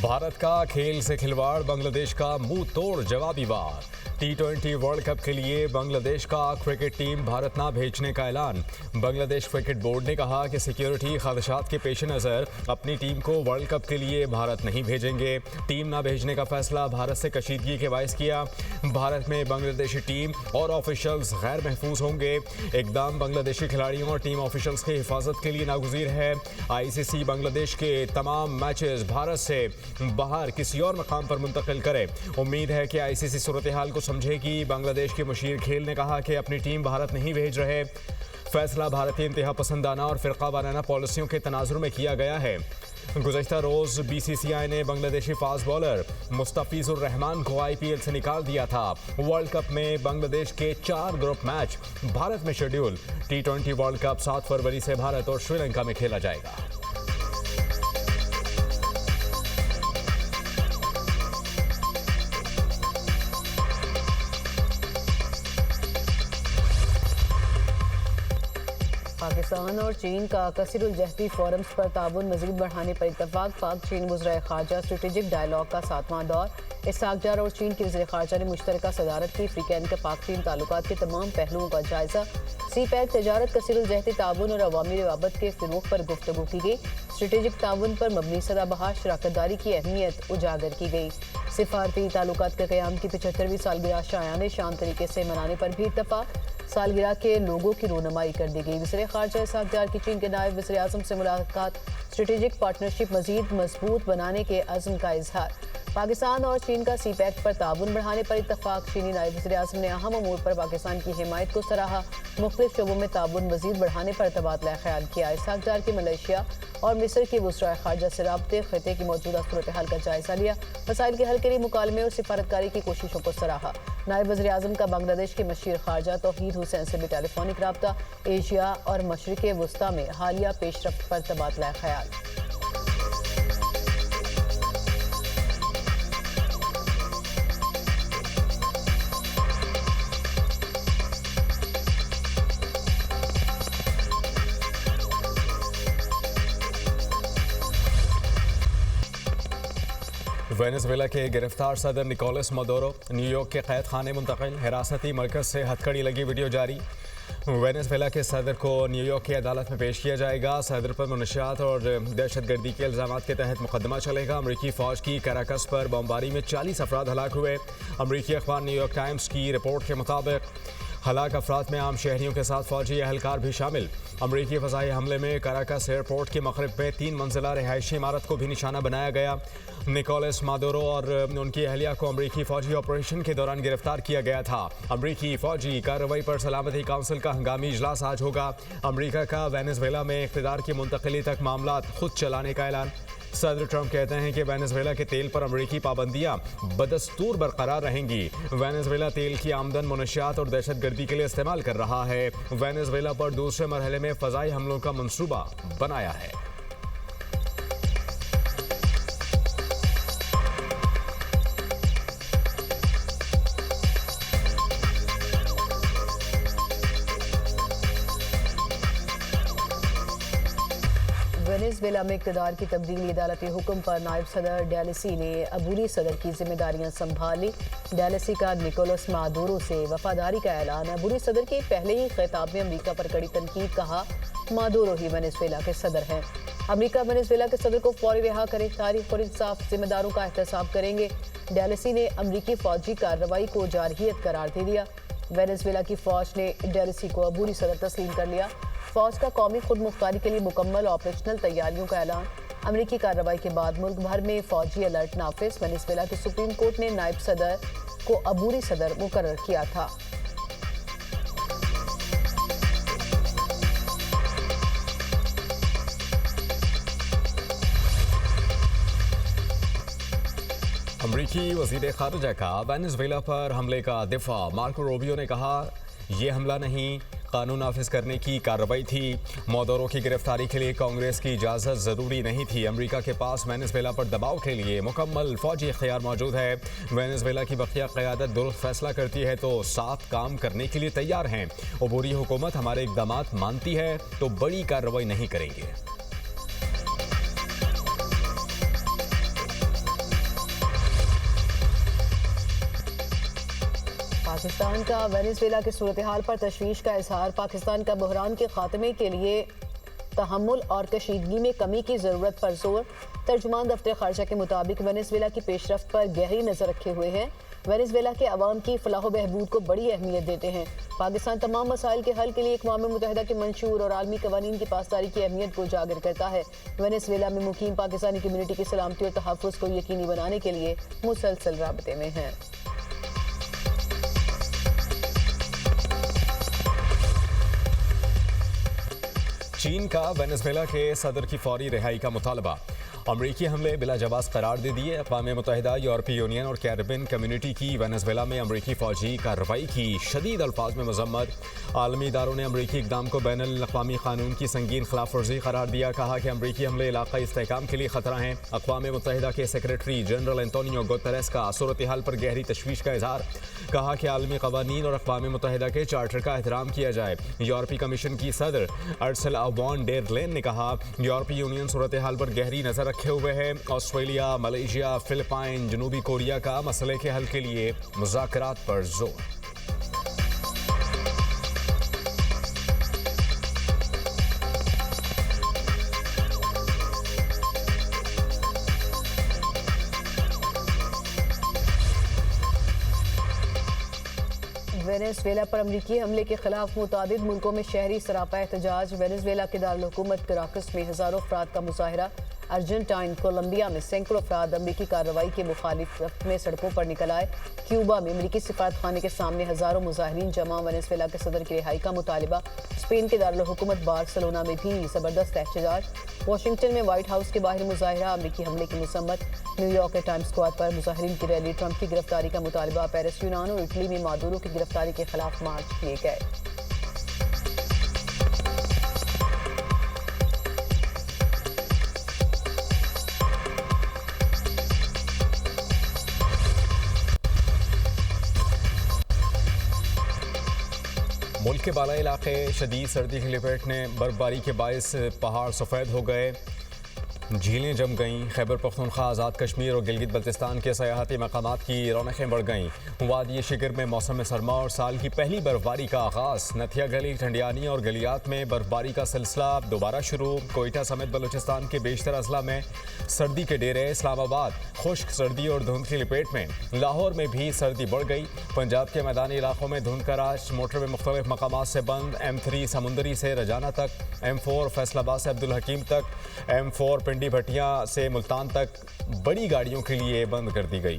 भारत का खेल से खिलवाड़, बांग्लादेश का मुंह तोड़ जवाबी वार। T20 वर्ल्ड कप के लिए बांग्लादेश का क्रिकेट टीम भारत ना भेजने का ऐलान। बांग्लादेश क्रिकेट बोर्ड ने कहा कि सिक्योरिटी खदशात के पेश नज़र अपनी टीम को वर्ल्ड कप के लिए भारत नहीं भेजेंगे। टीम ना भेजने का फैसला भारत से कशीदगी के बायस किया। भारत में बांग्लादेशी टीम और ऑफिशियल्स गैर महफूज होंगे। इकदाम बांग्लादेशी खिलाड़ियों और टीम ऑफिशियल्स की हिफाजत के लिए नागुज़ीर है। ICC बांग्लादेश के तमाम मैचेस भारत से बाहर किसी और मकाम पर मुंतकिल करे। उम्मीद है कि ICC सूरत हाल को समझेगी। बांग्लादेश के मशीर खेल ने कहा कि अपनी टीम भारत नहीं भेज रहे। फैसला भारतीय इंतहा पसंदाना और फिरका वाराना पॉलिसियों के तनाजुर में किया गया है। गुज़श्ता रोज़ BCCI ने बांग्लादेशी फास्ट बॉलर मुस्तफिजुर रहमान को IPL से निकाल दिया था। वर्ल्ड कप में बांग्लादेश के 4 ग्रुप मैच भारत में शेड्यूल। T20 वर्ल्ड कप 7 फरवरी से भारत और श्रीलंका में खेला जाएगा। पाकिस्तान और चीन का कसीरुल-जहदी फोरम्स पर ताउन मज़ीद बढ़ाने पर इत्तफाक। पाक चीन वज़ीर ख़ारजा स्ट्रेटेजिक डायलॉग का 7वां दौर। इसहाक डार और चीन के वज़ीर ख़ारजा ने मुश्तरका सदारत की। फ्रीकैन के पाक चीन ताल्लुकात के तमाम पहलुओं का जायज़ा। CPEC तजारत, कसीरुल-जहदी ताउन और अवामी रवाबत के फ़रोग़ पर गुफ्तगू की गई। स्ट्रेटेजिक ताउन पर मबनी सदाबहार शराकतदारी की अहमियत उजागर की गई। सिफारती ताल्लुकात के क़याम की 75वीं सालगिरह शायाने शान तरीके से मनाने पर भी इत्तफाक। सालगिरह के लोगों की रोनुमाई कर दी गई। वज़ीर ख़ारजा इसहाक डार की चीन के नायब वज़ीर आज़म से मुलाकात। स्ट्रेटेजिक पार्टनरशिप मज़ीद मजबूत बनाने के अज़्म का इजहार। पाकिस्तान और चीन का CPEC पर ताउन बढ़ाने पर इत्तफाक। चीनी नायब वज़ीर आज़म ने अहम अमूर पर पाकिस्तान की हिमायत को सराहा। मुख्तलिफ शोबों में ताउन मज़ीद बढ़ाने पर तबादला ख्याल किया। इसहाक डार के मलेशिया और मिस्र की वज़ीर ख़ारजा से राब्ते, ख़िते की मौजूदा सूरत हाल का जायज़ा लिया। मसाइल के हल के लिए मुकालमे और सिफारतकारी की कोशिशों को सराहा। नायब वज़ीर आज़म का बांग्लादेश के मशीर ख़ारजा तौहीद हुसैन से भी टेलीफोनिक रब्ता। एशिया और मशरिक़ वस्ता में हालिया पेशरफ्त पर तबादला ख्याल। वेनेजुएला के गिरफ्तार सदर निकोलस मदुरो न्यूयॉर्क के कैद खाने मुंतकिल। हिरासती मरकज से हथकड़ी लगी वीडियो जारी। वेनेजुएला के सदर को न्यूयॉर्क की अदालत में पेश किया जाएगा। सदर पर मुनशियात और दहशतगर्दी के इल्ज़ाम के तहत मुकदमा चलेगा। अमरीकी फ़ौज की कराकस पर बमबारी में 40 अफराद हलाक हुए। अमरीकी अखबार न्यूयॉर्क टाइम्स की रिपोर्ट के मुताबिक हलाक अफराद में आम शहरियों के साथ फौजी एहलकार भी शामिल। अमरीकी फ़ज़ाई हमले में कराकस एयरपोर्ट के मग़रिब में 3 मंजिला रिहायशी इमारत को भी निशाना बनाया गया। निकोलस मादुरो और उनकी अहलिया को अमरीकी फ़ौजी ऑपरेशन के दौरान गिरफ्तार किया गया था। अमरीकी फ़ौजी कार्रवाई पर सलामती काउंसिल का हंगामी इजलास आज होगा। अमरीका का वेनेजुएला में इक़्तिदार की मुंतकिली तक मामला खुद चलाने का ऐलान। सदर ट्रंप कहते हैं कि वेनेजुएला के तेल पर अमरीकी पाबंदियां बदस्तूर बरकरार रहेंगी। वेनेजुएला तेल की आमदन मुनशियात और दहशतगर्दी के लिए इस्तेमाल कर रहा है। वेनेजुएला पर दूसरे मरहले में फ़ज़ाई हमलों का मंसूबा बनाया है। वेनेजुएला में इक़्तिदार की तब्दीली। अदालती हुक्म पर नायब सदर डेलेसी ने अबूरी सदर की जिम्मेदारियां संभाली। डेलेसी का निकोलस मादुरो से वफादारी का ऐलान। अबूरी सदर के पहले ही खिताब में अमरीका पर कड़ी तनकीद। कहा, मादुरो ही वेनेजुएला के सदर हैं। अमरीका वेनेजुएला के सदर को फौरी रिहा करे। तारीख और इंसाफ जिम्मेदारों का एहतसाब करेंगे। डेलेसी ने अमरीकी फौजी कार्रवाई को जारहियत करार दे दिया। वेनेजुएला की फौज ने डेलेसी को अबूरी सदर तस्लीम कर लिया। फौज का कौमी खुद मुख्तारी के लिए मुकम्मल ऑपरेशनल तैयारियों का ऐलान। अमरीकी कार्रवाई के बाद मुल्क भर में फौजी अलर्ट नाफिज। वेनेजुएला की सुप्रीम कोर्ट ने नायब सदर को अबूरी सदर मुकर्रर किया था। अमरीकी वज़ीर ख़ारजा का वेनेजुएला पर हमले का दिफा। मार्को रूबियो ने कहा, यह हमला नहीं, कानून नाफिज करने की कार्रवाई थी। मादुरो की गिरफ्तारी के लिए कांग्रेस की इजाज़त ज़रूरी नहीं थी। अमेरिका के पास वेनेजुएला पर दबाव के लिए मुकम्मल फौजी इख्तियार मौजूद है। वेनेजुएला की बकिया क़यादत दुरुस्त फैसला करती है तो साथ काम करने के लिए तैयार हैं। अबूरी हुकूमत हमारे इक़दामात मानती है तो बड़ी कार्रवाई नहीं करेंगे। पाकिस्तान का वेनेजुएला की सूरत हाल पर तशवीश का इजहार। पाकिस्तान का बहरान के खात्मे के लिए तहम्मुल और कशीदगी में कमी की ज़रूरत पर जोर। तर्जुमान दफ्तर खारजा के मुताबिक वेनेजुएला की पेशरफ्त पर गहरी नज़र रखे हुए हैं। वेनेजुएला के अवाम की फलाह बहबूद को बड़ी अहमियत देते हैं। पाकिस्तान तमाम मसाइल के हल के लिए अक़वाम मुत्तहिदा के मंशूर और आलमी कवानीन की पासदारी की अहमियत को उजागर करता है। वेनेजुएला में मुकीम पाकिस्तानी कम्यूनिटी की सलामती और तहफ़्फ़ुज़ को यकीनी बनाने के लिए मुसलसल राबते में हैं। चीन का वेनेजुएला के सदर की फौरी रिहाई का मुतालबा। अमरीकी हमले बिला जवाब करार दे दिए। अक़वाम मुत्तहिदा, यूरोपीय यूनियन और कैरिबियन कम्यूनिटी की वेनेजुएला में अमरीकी फ़ौजी कार्रवाई की शदीद अल्फाज में मजम्मत। आलमी इदारों ने अमरीकी इक़दाम को बैनुल अक़वामी क़ानून की संगीन खिलाफ वर्जी करार दिया। कहा कि अमरीकी हमले इलाक़ाई इस्तेहकाम के लिए ख़तरा हैं। अक़वाम मुत्तहिदा के सेक्रेटरी जनरल एंटोनियो गुतेरेस का सूरत हाल पर गहरी तशवीश का इजहार। कहा कि आलमी क़वानीन और अक़वाम मुत्तहिदा के चार्टर का एहतराम किया जाए। यूरोपीय कमीशन की सदर अर्सुला वॉन डेर लेन ने कहा यूरोपीय यूनियन सूरत हाल पर गहरी नज़र रखे हुए है। ऑस्ट्रेलिया, मलेशिया, फिलिपाइन, जनूबी कोरिया का मसले के हल के लिए मुज़ाकरात पर जोर। वेनेजुएला पर अमरीकी हमले के खिलाफ मुतादिद मुल्कों में शहरी सरापा एहतजाज। वेनेजुएला के दारुल हुकूमत कराकस में हज़ारों अफराद का मुजाहरा। अर्जेंटाइन, कोलंबिया में सैकड़ों अफराद अमरीकी कार्रवाई के मुखालिफत में सड़कों पर निकल आए। क्यूबा में अमरीकी सिफारत खाने के सामने हज़ारों मुजाहिरीन जमा। वेनेजुएला के सदर की रिहाई का मुतालिबा। स्पेन के दारुल हुकूमत बार्सिलोना में भी ज़बरदस्त एहतजाज। वाशिंगटन में वाइट हाउस के बाहर मुजाहिरा। अमरीकी हमले की मुसम्मत। न्यूयॉर्क के टाइम्स स्क्वायर पर मुजाहिरीन की रैली। ट्रंप की गिरफ्तारी का मुतालिबा। पेरिस, यूनान और इटली में मादुरो की गिरफ्तारी के खिलाफ मार्च किए गए। मुल्क के बाला इलाके शदीद सर्दी की लपेट ने बर्फबारी के बायस पहाड़ सफ़ेद हो गए, झीलें जम गईं। खैबर पख्तूनख्वा, आज़ाद कश्मीर और गिलगित बल्तिस्तान के सयाहती मकामात की रौनकें बढ़ गईं। वादी शिगर में मौसम सरमा और साल की पहली बर्फबारी का आगाज़। नथिया गली, ठंडियानी और गलियात में बर्फबारी का सिलसिला दोबारा शुरू। कोयटा समेत बलूचिस्तान के बेशतर अजला में सर्दी के डेरे। इस्लामाबाद खुश्क सर्दी और धुंध की लपेट में। लाहौर में भी सर्दी बढ़ गई। पंजाब के मैदानी इलाकों में धुंध का राज। मोटरवे मुख्तलिफ मकामात से बंद। M3 समुंदरी से रजाना तक, M4 फैसलाबाद से अब्दुल हकीम तक, M4 पिंडी भटिया से मुल्तान तक बड़ी गाड़ियों के लिए बंद कर दी गई।